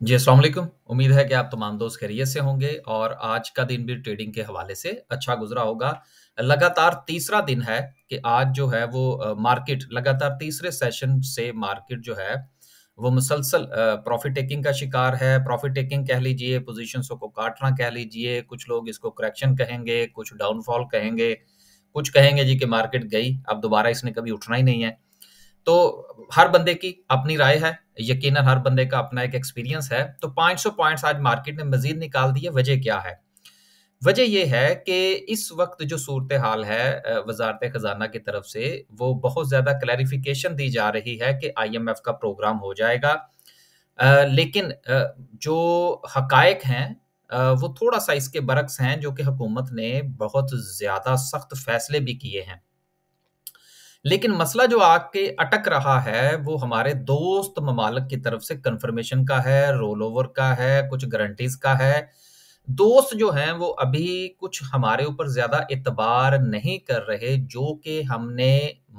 जी, अस्सलाम वालेकुम। उम्मीद है कि आप तमाम दोस्त खैरियत से होंगे और आज का दिन भी ट्रेडिंग के हवाले से अच्छा गुज़रा होगा। लगातार तीसरा दिन है कि आज जो है वो मार्केट लगातार तीसरे सेशन से मार्केट जो है वो मुसलसल प्रॉफ़िट टेकिंग का शिकार है। प्रॉफ़िट टेकिंग कह लीजिए, पोज़ीशंस को काटना कह लीजिए, कुछ लोग इसको करेक्शन कहेंगे, कुछ डाउनफॉल कहेंगे, कुछ कहेंगे जी कि मार्केट गई, अब दोबारा इसने कभी उठना ही नहीं है। तो हर बंदे की अपनी राय है, यकीनन हर बंदे का अपना एक एक्सपीरियंस है। तो 500 पॉइंट्स आज मार्केट ने मज़ीद निकाल दिए, वजह क्या है? वजह ये है कि इस वक़्त जो सूरत-ए-हाल है वज़ारत ख़ज़ाना की तरफ से, वो बहुत ज़्यादा क्लैरिफ़िकेशन दी जा रही है कि आईएमएफ का प्रोग्राम हो जाएगा। लेकिन जो हक़ाइक़ हैं वो थोड़ा-सा इसके बरक्स हैं, जो कि हुकूमत ने बहुत ज़्यादा सख्त फ़ैसले भी किए हैं। लेकिन मसला जो आके अटक रहा है, वो हमारे दोस्त ममालिक की तरफ से कन्फर्मेशन का है, रोल ओवर का है, कुछ गारंटीज़ का है। दोस्त जो हैं, वो अभी कुछ हमारे ऊपर ज़्यादा एतबार नहीं कर रहे, जो कि हमने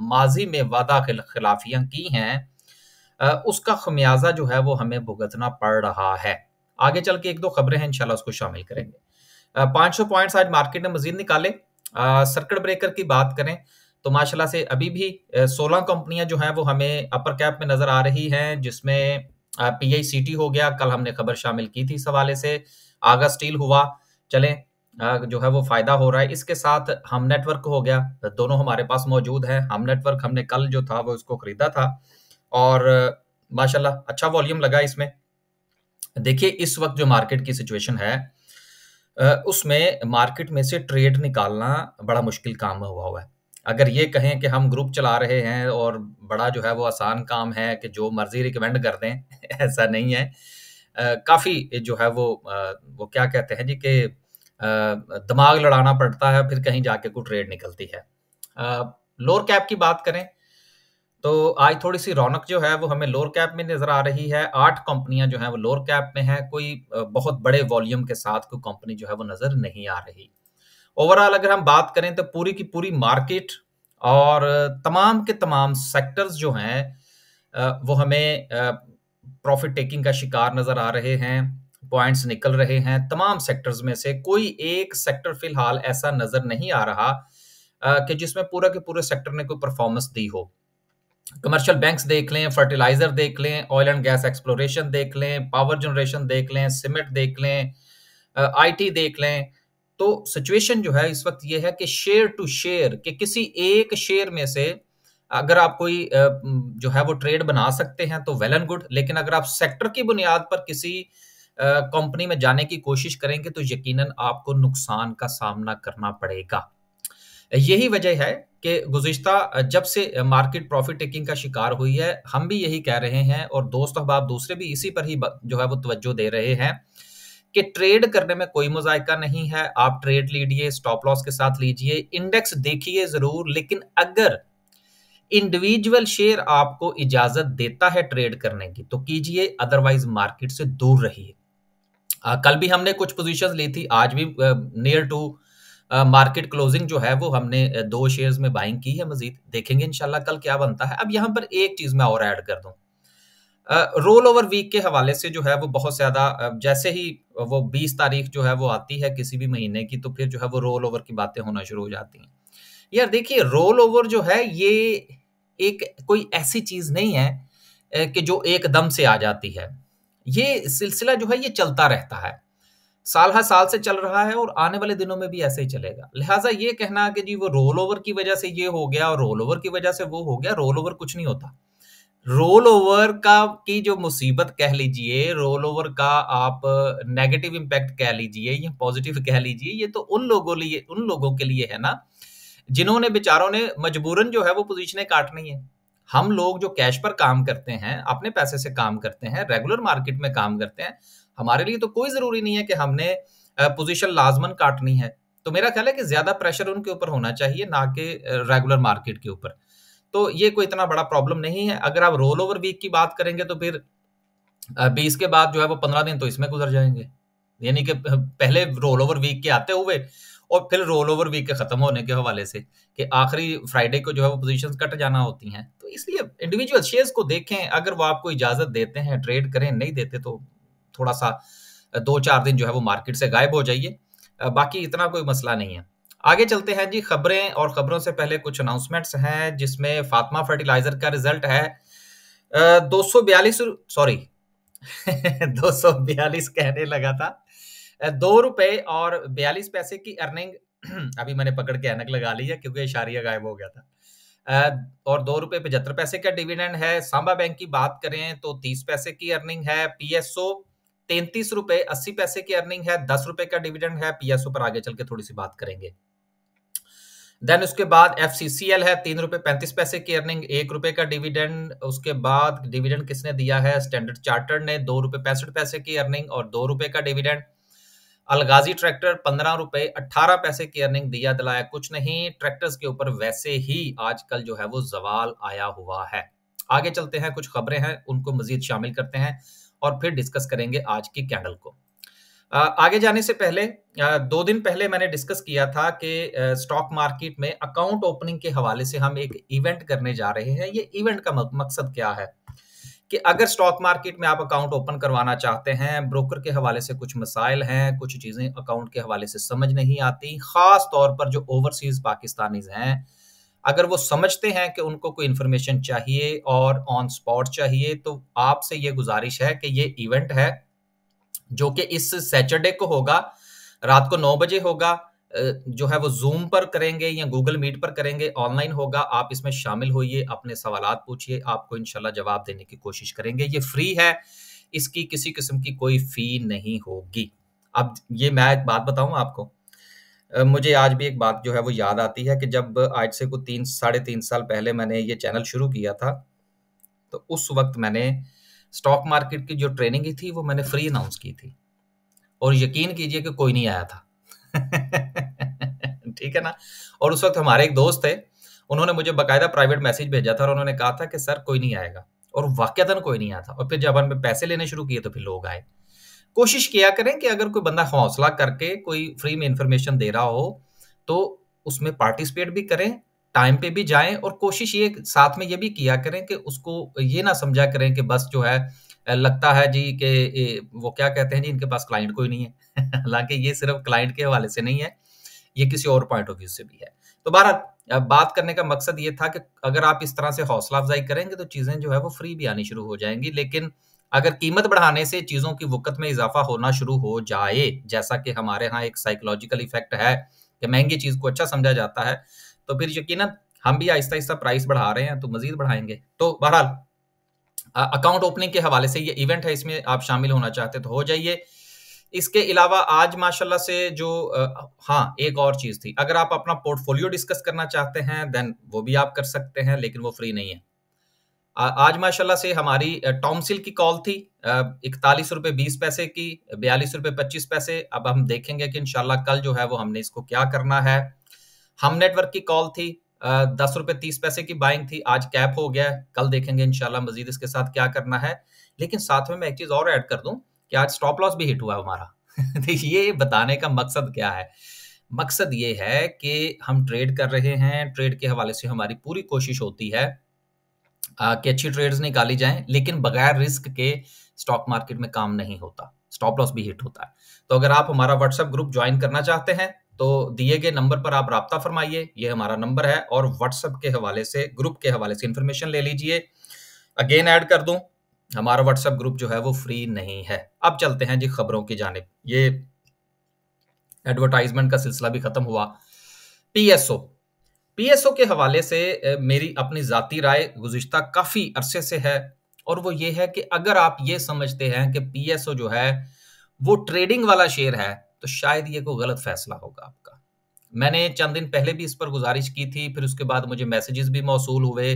माज़ी में वादा खिलाफ़ियाँ की हैं उसका ख़मियाज़ा जो है, वो हमें भुगतना पड़ रहा है। आगे चल के 1-2 खबरें हैं, इंशाल्लाह उसको शामिल करेंगे। 500 पॉइंट्स आज मार्केट ने मज़ीद निकाले। सर्किट ब्रेकर की बात करें, तो माशाल्लाह से अभी भी 16 कंपनियाँ जो हैं वो हमें अपर कैप में नज़र आ रही हैं, जिसमें पीआईसीटी हो गया, कल हमने खबर शामिल की थी इस हवाले से, आगा स्टील हुआ, चलें जो है वो फ़ायदा हो रहा है। इसके साथ हम नेटवर्क हो गया, दोनों हमारे पास मौजूद हैं। हम नेटवर्क हमने कल जो था वो इसको खरीदा था और माशाल्लाह अच्छा वॉल्यूम लगा इसमें। देखिए इस वक़्त जो मार्केट की सिचुएशन है उसमें मार्केट में से ट्रेड निकालना बड़ा मुश्किल काम हुआ हुआ है। अगर ये कहें कि हम ग्रुप चला रहे हैं और बड़ा जो है वो आसान काम है कि जो मर्ज़ी रिकमेंड कर दें, ऐसा नहीं है। काफ़ी जो है वो क्या कहते हैं जी कि दिमाग लड़ाना पड़ता है, फिर कहीं जाके कोई ट्रेड निकलती है। लोअर कैप की बात करें तो आज थोड़ी-सी रौनक जो है वो हमें लोअर कैप में नज़र आ रही है। 8 कंपनियाँ जो हैं वो लोअर कैप में हैं। कोई बहुत बड़े वॉल्यूम के साथ कोई कंपनी जो है वो नज़र नहीं आ रही। ओवरऑल अगर हम बात करें तो पूरी की पूरी मार्केट और तमाम के तमाम सेक्टर्स जो हैं वो हमें प्रॉफ़िट टेकिंग का शिकार नज़र आ रहे हैं। पॉइंट्स निकल रहे हैं। तमाम सेक्टर्स में से कोई एक सेक्टर फ़िलहाल ऐसा नज़र नहीं आ रहा कि जिसमें पूरा के पूरे सेक्टर ने कोई परफ़ॉर्मेंस दी हो। कमर्शियल बैंक्स देख लें, फर्टिलाइज़र देख लें, ऑयल एंड गैस एक्सप्लोरेशन देख लें, पावर जनरेशन देख लें, सीमेंट देख लें, आईटी देख लें। तो सिचुएशन जो है इस वक़्त ये है कि शेयर टू शेयर कि किसी एक शेयर में से अगर आप कोई जो है वो ट्रेड बना सकते हैं तो वेल एंड गुड, लेकिन अगर आप सेक्टर की बुनियाद पर किसी कंपनी में जाने की कोशिश करेंगे तो यकीनन आपको नुकसान का सामना करना पड़ेगा। यही वजह है कि गुज़िश्ता जब से मार्केट प्रॉफ़िट टेकिंग का शिकार हुई है, हम भी यही कह रहे हैं और दोस्त अहबाब दूसरे भी इसी पर ही जो है वो तवज्जो दे रहे हैं कि ट्रेड करने में कोई मज़ायका नहीं है। आप ट्रेड लीजिए, स्टॉप लॉस के साथ लीजिए, इंडेक्स देखिए ज़रूर, लेकिन अगर इंडिविजुअल शेयर आपको इजाज़त देता है ट्रेड करने की, तो कीजिए, अदरवाइज़ मार्केट से दूर रहिए। कल भी हमने कुछ पोज़ीशंस ली थी, आज भी नियर टू मार्केट क्लोजिंग जो है वो हमने 2 शेयर्स में बाइंग की है मज़ीद, देखेंगे इंशाल्लाह कल क्या बनता है। अब यहाँ पर एक चीज़ मैं और ऐड कर दूँ। रोल ओवर वीक के हवाले से जो है वो बहुत ज़्यादा जैसे ही वो 20 तारीख जो है वो आती है किसी भी महीने की, तो फिर जो है वो रोल ओवर की बातें होना शुरू हो जाती हैं। यार देखिए रोल ओवर जो है ये एक कोई ऐसी चीज़ नहीं है कि जो एकदम से आ जाती है। ये सिलसिला जो है ये चलता रहता है। साल हर साल से चल रहा है और आने वाले दिनों में भी ऐसे ही चलेगा। लिहाज़ा ये कहना कि जी वो रोल ओवर की वज़ह से ये हो गया और रोल ओवर की वज़ह से वो हो गया, रोल ओवर कुछ नहीं होता। रोल ओवर का की जो मुसीबत कह लीजिए, रोल ओवर का आप नेगेटिव इम्पैक्ट कह लीजिए या पॉज़िटिव कह लीजिए, ये तो उन लोगों के लिए है ना, जिन्होंने बेचारों ने मजबूरन जो है वो पोज़ीशनें काटनी है। हम लोग जो कैश पर काम करते हैं, अपने पैसे से काम करते हैं, रेगुलर मार्केट में काम करते हैं, हमारे लिए तो कोई ज़रूरी नहीं है कि हमने पोज़ीशन लाज़मन काटनी है। तो मेरा ख़्याल है कि ज़्यादा प्रेशर उनके ऊपर होना चाहिए, ना कि रेगुलर मार्केट के ऊपर। तो ये कोई इतना बड़ा प्रॉब्लम नहीं है। अगर आप रोल ओवर वीक की बात करेंगे तो फिर 20 के बाद जो है वो 15 दिन तो इसमें गुज़र जाएँगे। यानी कि पहले रोल ओवर वीक के आते हुए और फिर रोल ओवर वीक के खत्म होने के हवाले से कि आखिरी फ्राइडे को जो है वो पोजीशंस कट जाना होती हैं। तो इसलिए इंडिविजुअल शेयर्स को देखें, अगर वो आपको इजाज़त देते हैं, ट्रेड करें, नहीं देते तो थोड़ा-सा 2-4 दिन जो है वो मार्केट से गायब हो जाइए। बाकी इतना कोई मसला नहीं है। आगे चलते हैं जी खबरें और खबरों से पहले कुछ अनाउंसमेंट्स हैं जिसमें फातिमा फर्टिलाइज़र का रिज़ल्ट है 242 सॉरी 242 कहने लगा था। ₹2 और 42 पैसे की अर्निंग अभी मैंने पकड़ के ऐनक लगा ली है क्योंकि इशारिया गायब हो गया था। और ₹2.75 का डिविडेंड है। सांबा बैंक की बात करें तो 30 पैसे की अर्निंग है। पीएसओ ₹33.80 की अर्निंग है। ₹10 का डिविडेंड है। पीएसओ पर आगे चल के थोड़ी-सी बात करेंगे। देन उसके बाद एफसीसीएल है ₹3.35 की अर्निंग, ₹1 का डिविडेंड। उसके बाद डिविडेंड किसने दिया है? स्टैंडर्ड चार्टर्ड ने ₹2.65 की अर्निंग और ₹2 का डिविडेंड। अलगाजी ट्रैक्टर ₹15.18 की अर्निंग, दिया दिलाया कुछ नहीं। ट्रैक्टर्स के ऊपर वैसे ही आजकल जो है वो ज़वाल आया हुआ है। आगे चलते हैं, कुछ खबरें हैं उनको मज़ीद शामिल करते हैं और फिर डिस्कस करेंगे आज की कैंडल को। आगे जाने से पहले 2 दिन पहले मैंने डिस्कस किया था कि स्टॉक मार्केट में अकाउंट ओपनिंग के हवाले से हम एक इवेंट करने जा रहे हैं। ये इवेंट का मकसद क्या है कि अगर स्टॉक मार्केट में आप अकाउंट ओपन करवाना चाहते हैं, ब्रोकर के हवाले से कुछ मसाइल हैं, कुछ चीज़ें अकाउंट के हवाले से समझ नहीं आती, ख़ास तौर पर जो ओवरसीज़ पाकिस्तानीज़ हैं, अगर वो समझते हैं कि उनको कोई इन्फॉर्मेशन चाहिए और ऑन स्पॉट चाहिए, तो आपसे ये गुज़ारिश है कि ये इवेंट है जो कि इस सैटरडे को होगा, रात को 9 बजे होगा। जो है वो ज़ूम पर करेंगे या गूगल मीट पर करेंगे, ऑनलाइन होगा। आप इसमें शामिल होइए, अपने सवालात पूछिए, आपको इंशाल्लाह जवाब देने की कोशिश करेंगे। ये फ्री है, इसकी किसी किस्म की कोई फ़ी नहीं होगी। अब ये मैं एक बात बताऊँ आपको, मुझे आज भी एक बात जो है वो याद आती है कि जब आज से कुछ 3 साढ़े 3 साल पहले मैंने ये चैनल शुरू किया था, तो उस वक़्त मैंने स्टॉक मार्केट की जो ट्रेनिंग थी, वो मैंने फ्री अनाउंस की थी और यकीन कीजिए कि कोई नहीं आया था। ठीक है ना? और उस वक़्त हमारे एक दोस्त थे, उन्होंने मुझे बाकायदा प्राइवेट मैसेज भेजा था और उन्होंने कहा था कि सर कोई नहीं आएगा और वाक़ईतन कोई नहीं आया था और फिर जब हमने पैसे लेने शुरू किए तो फिर लोग आए। कोशिश किया करें कि अगर कोई बंदा हौसला करके कोई फ्री में इन्फॉर्मेशन दे रहा हो, तो उसमें पार्टिसिपेट भी करें, टाइम पे भी जाएँ और कोशिश ये साथ में ये भी किया करें कि उसको ये ना समझा करें कि बस जो है लगता है जी कि वो क्या कहते हैं जी इनके पास क्लाइंट कोई नहीं है। हालाँकि ये सिर्फ़ क्लाइंट के हवाले से नहीं है, ये किसी और पॉइंट ऑफ व्यू से भी है। तो बहरहाल बात करने का मकसद ये था कि अगर आप इस तरह से हौसला अफ़ज़ाई करेंगे तो चीज़ें जो है वो फ्री भी आनी शुरू हो जाएँगी। लेकिन अगर कीमत बढ़ाने से चीज़ों की वक़्त में इज़ाफ़ा होना शुरू हो जाए, जैसा कि हमारे यहाँ एक साइकोलॉजिकल इफ़ेक्ट है कि महँगी चीज़ को अच्छा समझा जाता है, तो फिर यकीनन हम भी आहिस्ता-आहिस्ता प्राइस बढ़ा रहे हैं, तो मज़ीद बढ़ाएँगे। तो बहरहाल अकाउंट ओपनिंग के हवाले से ये इवेंट है, इसमें आप शामिल होना चाहते हैं तो हो जाइए। इसके अलावा आज माशाल्लाह से जो हाँ, एक और चीज़ थी, अगर आप अपना पोर्टफोलियो डिस्कस करना चाहते हैं, देन वो भी आप कर सकते हैं, लेकिन वो फ्री नहीं है। आज माशाल्लाह से हमारी टॉमसिल की कॉल थी ₹41.20 की, ₹42.25। अब हम देखेंगे कि इंशाल्लाह कल जो है वो हमने इसको क्या करना है। हम नेटवर्क की कॉल थी ₹10.30 की बाइंग थी, आज कैप हो गया है, कल देखेंगे इंशाल्लाह मज़ीद इसके साथ क्या करना है। लेकिन साथ में मैं एक चीज़ और ऐड कर दूँ कि आज स्टॉप लॉस भी हिट हुआ हमारा। तो ये बताने का मकसद क्या है? मकसद ये है कि हम ट्रेड कर रहे हैं, ट्रेड के हवाले से हमारी पूरी कोशिश होती है कि अच्छी ट्रेड्स निकाली जाएँ, लेकिन बगैर रिस्क के स्टॉक मार्केट में काम नहीं होता, स्टॉप लॉस भी हिट होता है। तो अगर आप हमारा व्हाट्सएप ग्रुप जॉइन करना चाहते हैं, तो दिए गए नंबर पर आप राब्ता फरमाइए, ये हमारा नंबर है और व्हाट्सएप के हवाले से, ग्रुप के हवाले से इन्फॉर्मेशन ले लीजिए। अगेन ऐड कर दूँ, हमारा व्हाट्सएप ग्रुप जो है वो फ्री नहीं है। अब चलते हैं जी खबरों की जानिब। ये एडवर्टाइज़मेंट का सिलसिला भी खत्म हुआ। पीएसओ पीएसओ के हवाले से मेरी अपनी ज़ाती राय गुज़िश्ता काफ़ी अरसे से है और वो ये है कि अगर आप ये समझते हैं कि पीएसओ जो है वो ट्रेडिंग वाला शेयर है, तो शायद ये कोई गलत फ़ैसला होगा आपका। मैंने चंद दिन पहले भी इस पर गुज़ारिश की थी, फिर उसके बाद मुझे मैसेजेस भी मौसूल हुए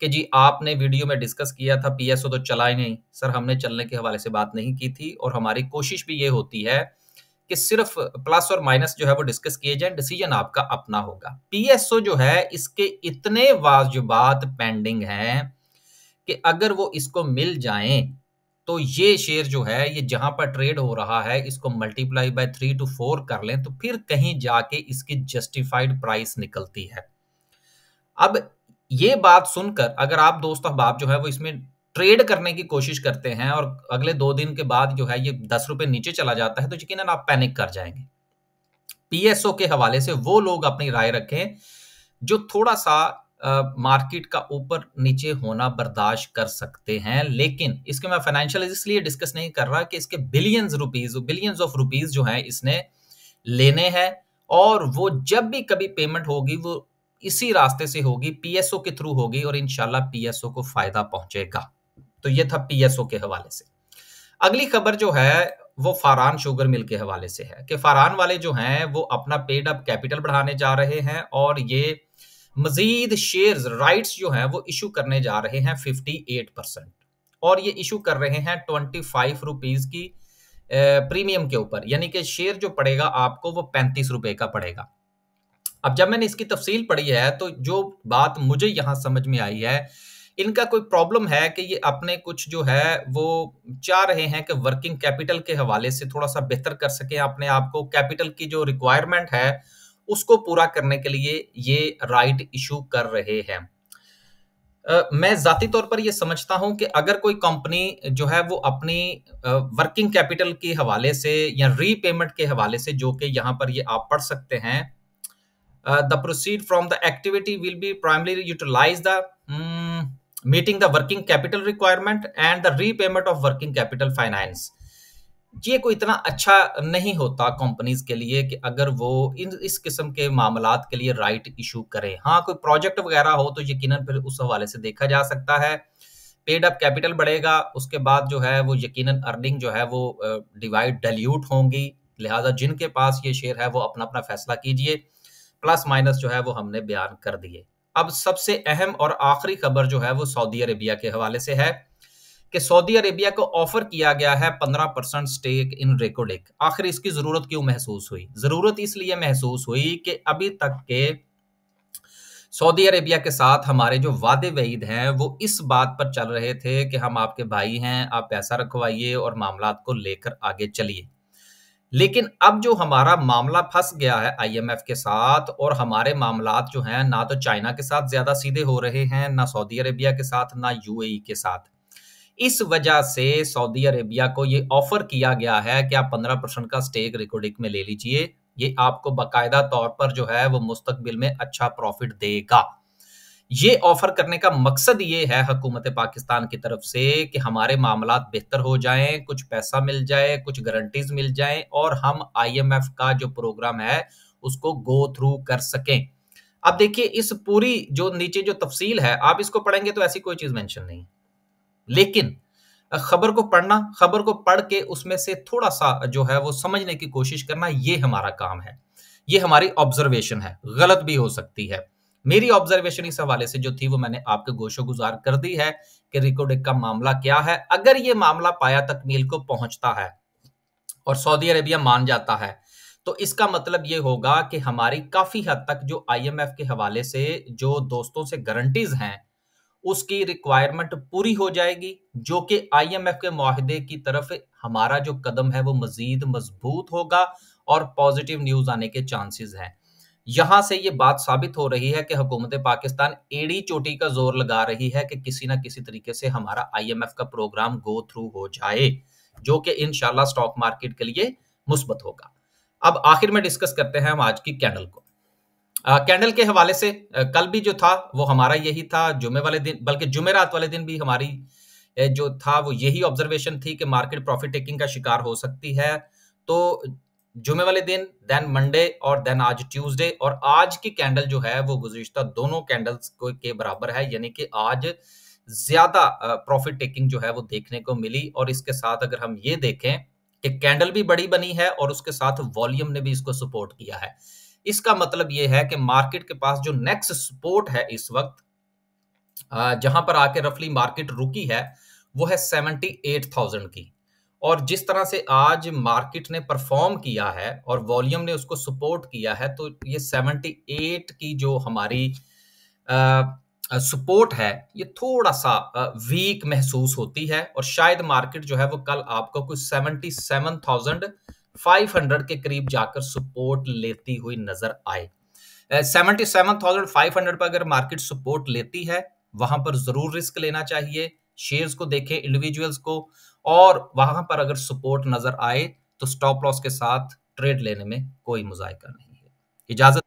कि जी आपने वीडियो में डिस्कस किया था, पीएसओ तो चला ही नहीं। सर हमने चलने के हवाले से बात नहीं की थी और हमारी कोशिश भी ये होती है कि सिर्फ प्लस और माइनस जो है वो डिस्कस किए जाएँ, डिसीजन आपका अपना होगा। पीएसओ जो है इसके इतने वाजिबात पेंडिंग हैं कि अगर वो इसको मिल जाएँ, तो ये शेयर जो है ये जहाँ पर ट्रेड हो रहा है इसको मल्टीप्लाई बाय 3 टू 4 कर लें, तो फिर कहीं जाके इसकी जस्टिफाइड प्राइस निकलती है। अब ये बात सुनकर अगर आप दोस्त अहबाब जो है वो इसमें ट्रेड करने की कोशिश करते हैं और अगले 2 दिन के बाद जो है ये ₹10 नीचे चला जाता है, तो यकीनन आप पैनिक कर जाएँगे। पीएसओ के हवाले से वो लोग अपनी राय रखें जो थोड़ा-सा मार्केट का ऊपर-नीचे होना बर्दाश्त कर सकते हैं। लेकिन इसके मैं फाइनेंशियल इसलिए डिस्कस नहीं कर रहा कि इसके बिलियंस ऑफ रुपीज़ जो हैं इसने लेने हैं और वो जब भी कभी पेमेंट होगी वो इसी रास्ते से होगी, पीएसओ के थ्रू होगी और इंशाल्लाह पीएसओ को फ़ायदा पहुँचेगा। तो ये था पीएसओ के हवाले से। अगली खबर जो है वो फ़ारान शुगर मिल के हवाले से है कि फ़ारान वाले जो हैं वो अपना पेड अप कैपिटल बढ़ाने जा रहे हैं और ये मज़ीद शेयर्स राइट्स जो हैं वो इश्यू करने जा रहे हैं 58% और ये इश्यू कर रहे हैं ₹25 की प्रीमियम के ऊपर, यानी कि शेयर जो पड़ेगा आपको वो ₹35 का पड़ेगा। अब जब मैंने इसकी तफ़सील पढ़ी है तो जो बात मुझे यहाँ समझ में आई है, इनका कोई प्रॉब्लम है कि ये अपने कुछ जो है वो चाह रहे हैं कि वर्किंग कैपिटल के हवाले से थोड़ा-सा बेहतर कर सकें अपने आप को, कैपिटल की जो रिक्वायरमेंट है, उसको पूरा करने के लिए ये राइट इश्यू कर रहे हैं। मैं ज़ाती तौर पर ये समझता हूँ कि अगर कोई कंपनी जो है वो अपनी वर्किंग कैपिटल के हवाले से या रीपेमेंट के हवाले से जो कि यहाँ पर ये आप पढ़ सकते हैं the proceed from the activity will be primarily utilize the meeting the working capital requirement and the repayment of working capital finance। ये कोई इतना अच्छा नहीं होता कंपनीज के लिए कि अगर वो इस किस्म के मामलात के लिए राइट इशू करें। हाँ, कोई प्रोजेक्ट वगैरह हो तो यकीनन फिर उस हवाले से देखा जा सकता है। पेड अप कैपिटल बढ़ेगा, उसके बाद जो है वो यकीनन अर्निंग जो है वो डिवाइड डाइल्यूट होंगी। लिहाजा जिनके पास ये शेयर है वो अपना-अपना फैसला कीजिए। प्लस माइनस जो है वो हमने बयान कर दिए। अब सबसे अहम और आखिरी खबर जो है वो सऊदी अरेबिया के हवाले से है कि सऊदी अरेबिया को ऑफर किया गया है 15% स्टेक इन रेकोडेक। आखिर इसकी जरूरत क्यों महसूस हुई? जरूरत इसलिए महसूस हुई कि अभी तक के सऊदी अरेबिया के साथ हमारे जो वादे वईद हैं वो इस बात पर चल रहे थे कि हम आपके भाई हैं, आप पैसा रखवाइए और मामलात को लेकर आगे चलिए। लेकिन अब जो हमारा मामला फंस गया है आईएमएफ के साथ और हमारे मामलात जो हैं ना तो चाइना के साथ ज्यादा सीधे हो रहे हैं, ना सऊदी अरेबिया के साथ, ना यूएई के साथ। इस वजह से सऊदी अरेबिया को ये ऑफर किया गया है कि आप 15% का स्टेक रिकोडिक में ले लीजिए। ये आपको बाकायदा तौर पर जो है वो मुस्तकबिल में अच्छा प्रॉफिट देगा। ये ऑफर करने का मकसद ये है हुकूमत पाकिस्तान की तरफ से कि हमारे मामलात बेहतर हो जाएं, कुछ पैसा मिल जाए, कुछ गारंटीज मिल जाएं और हम आईएमएफ का जो प्रोग्राम है उसको गो थ्रू कर सकें। अब देखिए इस पूरी जो नीचे जो तफसील है आप इसको पढ़ेंगे तो ऐसी कोई चीज मेंशन नहीं, लेकिन खबर को पढ़ना, खबर को पढ़ के उसमें से थोड़ा सा जो है वो समझने की कोशिश करना, ये हमारा काम है, ये हमारी ऑब्जर्वेशन है, गलत भी हो सकती है। मेरी ऑब्जर्वेशन इस हवाले से जो थी वो मैंने आपके गोशो गुजार कर दी है कि रिकोडेक का मामला क्या है। अगर ये मामला पाया तकमील को पहुंचता है और सऊदी अरेबिया मान जाता है तो इसका मतलब ये होगा कि हमारी काफी हद तक जो आईएमएफ के हवाले से जो दोस्तों से गारंटीज हैं उसकी रिक्वायरमेंट पूरी हो जाएगी, जो कि आईएमएफ के मुआहदे की तरफ हमारा जो कदम है वो मजीद मजबूत होगा और पॉजिटिव न्यूज आने के चांसेस हैं। यहां से ये बात साबित हो रही है कि हुकूमत पाकिस्तान एड़ी चोटी का जोर लगा रही है कि किसी ना किसी तरीके से हमारा आईएमएफ का प्रोग्राम गो थ्रू हो जाए, जो कि इंशाल्लाह स्टॉक मार्केट के लिए मुस्बत होगा। अब आखिर में डिस्कस करते हैं हम आज की कैंडल को। कैंडल के हवाले से कल भी जो था वो हमारा यही था, जुमे वाले दिन, बल्कि जुमेरात वाले दिन भी हमारी जो था वो यही ऑब्जर्वेशन थी कि मार्केट प्रॉफिट टेकिंग का शिकार हो सकती है। तो जुमे वाले दिन, देन मंडे और देन आज ट्यूसडे, और आज की कैंडल जो है वो गुज़िश्ता दोनों कैंडल्स को के बराबर है, यानी कि आज ज्यादा प्रॉफिट टेकिंग जो है वो देखने को मिली। और इसके साथ अगर हम ये देखें कि कैंडल भी बड़ी बनी है और उसके साथ वॉल्यूम ने भी इसको सपोर्ट किया है, इसका मतलब ये है कि मार्केट के पास जो नेक्स्ट सपोर्ट है इस वक्त जहां पर आके रफली मार्केट रुकी है वो है 78,000 की। और जिस तरह से आज मार्केट ने परफॉर्म किया है और वॉल्यूम ने उसको सपोर्ट किया है, तो ये 78 की जो हमारी सपोर्ट है ये थोड़ा सा वीक महसूस होती है और शायद मार्केट जो है वो कल आपको कुछ 77,500 के करीब जाकर सपोर्ट लेती हुई नजर आए। 77,500 पर अगर मार्केट सपोर्ट लेती है वहां पर जरूर रिस्क लेना चाहिए, शेयर्स को देखें, इंडिविजुअल्स को, और वहां पर अगर सपोर्ट नजर आए तो स्टॉप लॉस के साथ ट्रेड लेने में कोई मुजायका नहीं है। इजाजत।